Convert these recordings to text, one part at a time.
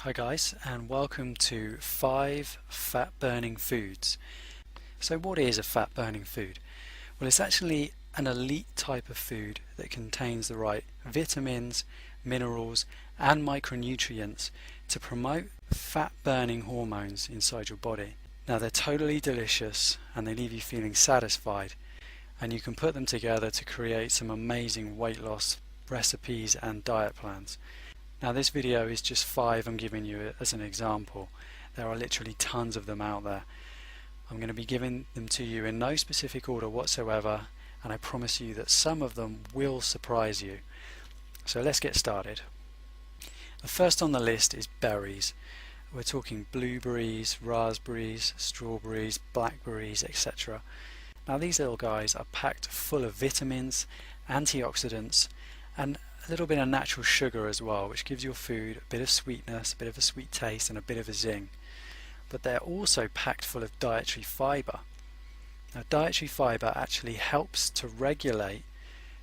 Hi guys, and welcome to 5 fat burning foods. So what is a fat burning food? Well, it's actually an elite type of food that contains the right vitamins, minerals and micronutrients to promote fat burning hormones inside your body. Now they're totally delicious and they leave you feeling satisfied, and you can put them together to create some amazing weight loss recipes and diet plans. Now this video is just 5 I'm giving you as an example. There are literally tons of them out there. I'm going to be giving them to you in no specific order whatsoever, and I promise you that some of them will surprise you. So let's get started. The first on the list is berries. We're talking blueberries, raspberries, strawberries, blackberries, etc. Now these little guys are packed full of vitamins, antioxidants and a little bit of natural sugar as well, which gives your food a bit of sweetness, a bit of a sweet taste and a bit of a zing. But they're also packed full of dietary fibre. Now dietary fibre actually helps to regulate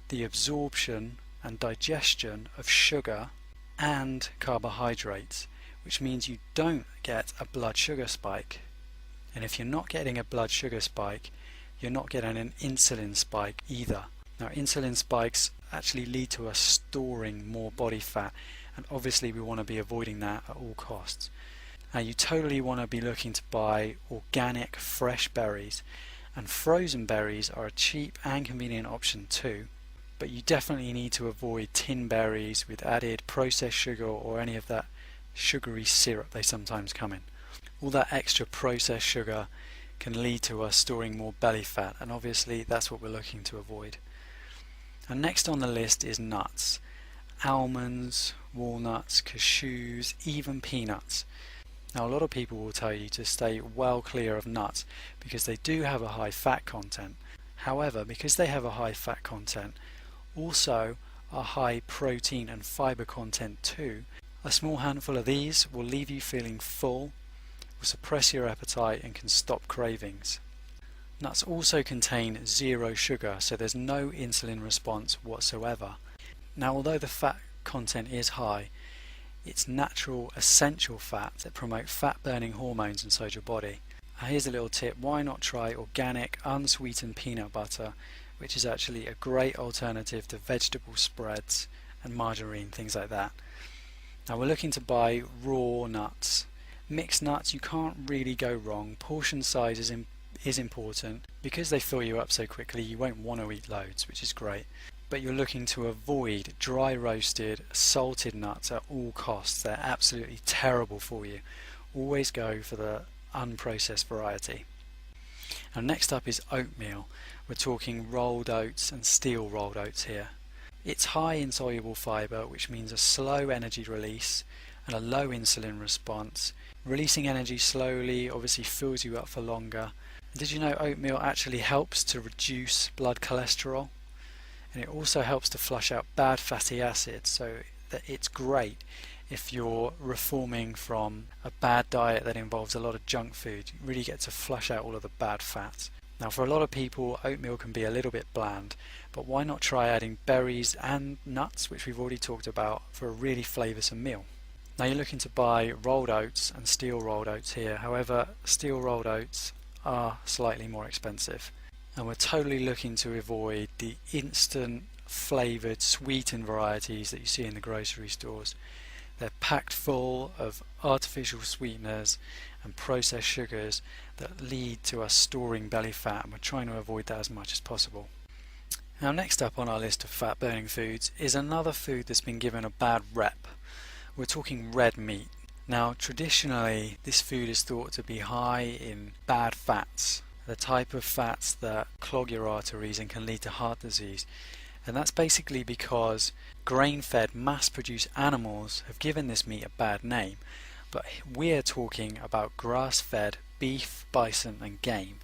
the absorption and digestion of sugar and carbohydrates, which means you don't get a blood sugar spike. And if you're not getting a blood sugar spike, you're not getting an insulin spike either. Now insulin spikes actually lead to us storing more body fat, and obviously we want to be avoiding that at all costs. Now you totally want to be looking to buy organic fresh berries, and frozen berries are a cheap and convenient option too, but you definitely need to avoid tin berries with added processed sugar or any of that sugary syrup they sometimes come in. All that extra processed sugar can lead to us storing more belly fat, and obviously that's what we're looking to avoid. And next on the list is nuts. Almonds, walnuts, cashews, even peanuts. Now a lot of people will tell you to stay well clear of nuts because they do have a high fat content. However, because they have a high fat content, also a high protein and fiber content too, a small handful of these will leave you feeling full, will suppress your appetite and can stop cravings. Nuts also contain zero sugar, so there's no insulin response whatsoever. Now although the fat content is high, it's natural essential fats that promote fat burning hormones inside your body. Now here's a little tip: why not try organic unsweetened peanut butter, which is actually a great alternative to vegetable spreads and margarine, things like that. Now we're looking to buy raw nuts. Mixed nuts, you can't really go wrong. Portion size is important. Because they fill you up so quickly, you won't want to eat loads, which is great. But you're looking to avoid dry roasted, salted nuts at all costs. They're absolutely terrible for you. Always go for the unprocessed variety. And next up is oatmeal. We're talking rolled oats and steel rolled oats here. It's high in soluble fibre, which means a slow energy release and a low insulin response. Releasing energy slowly obviously fills you up for longer. Did you know oatmeal actually helps to reduce blood cholesterol? And it also helps to flush out bad fatty acids, so that it's great if you're reforming from a bad diet that involves a lot of junk food. You really get to flush out all of the bad fats. Now for a lot of people, oatmeal can be a little bit bland, but why not try adding berries and nuts, which we've already talked about, for a really flavoursome meal. Now you're looking to buy rolled oats and steel rolled oats here. However, steel rolled oats are slightly more expensive, and we're totally looking to avoid the instant flavoured sweetened varieties that you see in the grocery stores. They're packed full of artificial sweeteners and processed sugars that lead to us storing belly fat, and we're trying to avoid that as much as possible. Now next up on our list of fat burning foods is another food that's been given a bad rep. We're talking red meat. Now traditionally this food is thought to be high in bad fats, the type of fats that clog your arteries and can lead to heart disease. And that's basically because grain-fed mass-produced animals have given this meat a bad name. But we're talking about grass-fed beef, bison and game.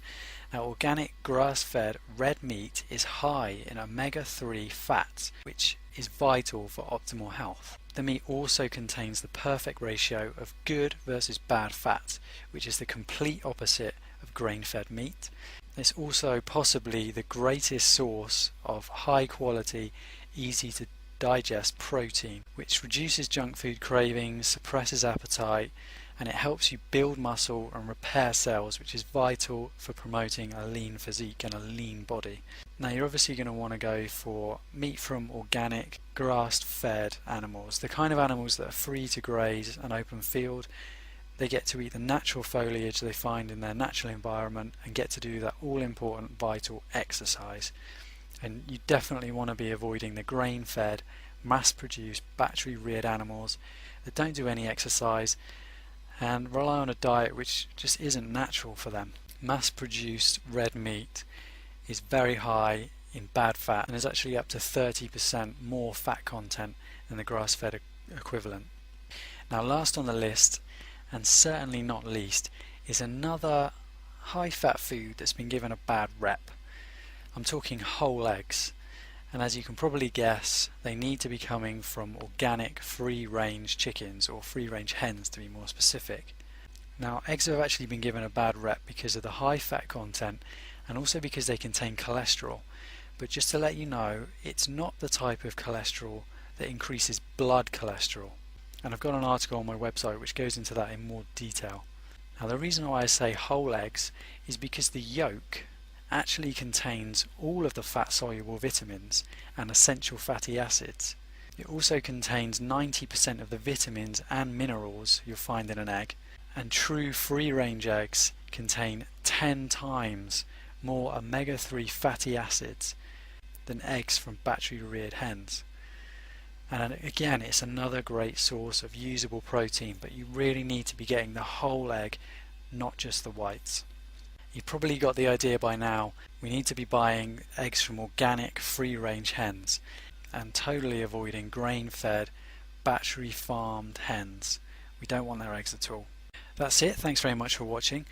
Now organic grass-fed red meat is high in omega-3 fats, which is vital for optimal health. The meat also contains the perfect ratio of good versus bad fats, which is the complete opposite of grain-fed meat. It's also possibly the greatest source of high quality, easy to digest protein, which reduces junk food cravings, suppresses appetite, and it helps you build muscle and repair cells, which is vital for promoting a lean physique and a lean body. Now you're obviously going to want to go for meat from organic, grass-fed animals, the kind of animals that are free to graze an open field. They get to eat the natural foliage they find in their natural environment and get to do that all-important vital exercise. And you definitely want to be avoiding the grain-fed, mass-produced, battery-reared animals that don't do any exercise and rely on a diet which just isn't natural for them. Mass-produced red meat is very high in bad fat and is actually up to 30% more fat content than the grass-fed equivalent. Now last on the list, and certainly not least, is another high-fat food that's been given a bad rep. I'm talking whole eggs, and as you can probably guess, they need to be coming from organic free-range chickens, or free-range hens to be more specific. Now eggs have actually been given a bad rep because of the high fat content and also because they contain cholesterol, but just to let you know, it's not the type of cholesterol that increases blood cholesterol, and I've got an article on my website which goes into that in more detail. Now the reason why I say whole eggs is because the yolk actually contains all of the fat-soluble vitamins and essential fatty acids. It also contains 90% of the vitamins and minerals you'll find in an egg, and true free-range eggs contain 10 times more omega-3 fatty acids than eggs from battery-reared hens. And again, it's another great source of usable protein, but you really need to be getting the whole egg, not just the whites. You've probably got the idea by now. We need to be buying eggs from organic, free-range hens and totally avoiding grain-fed, battery-farmed hens. We don't want their eggs at all. That's it. Thanks very much for watching.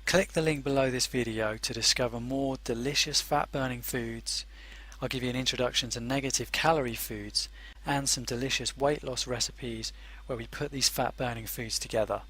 Click the link below this video to discover more delicious fat-burning foods. I'll give you an introduction to negative calorie foods and some delicious weight loss recipes where we put these fat-burning foods together.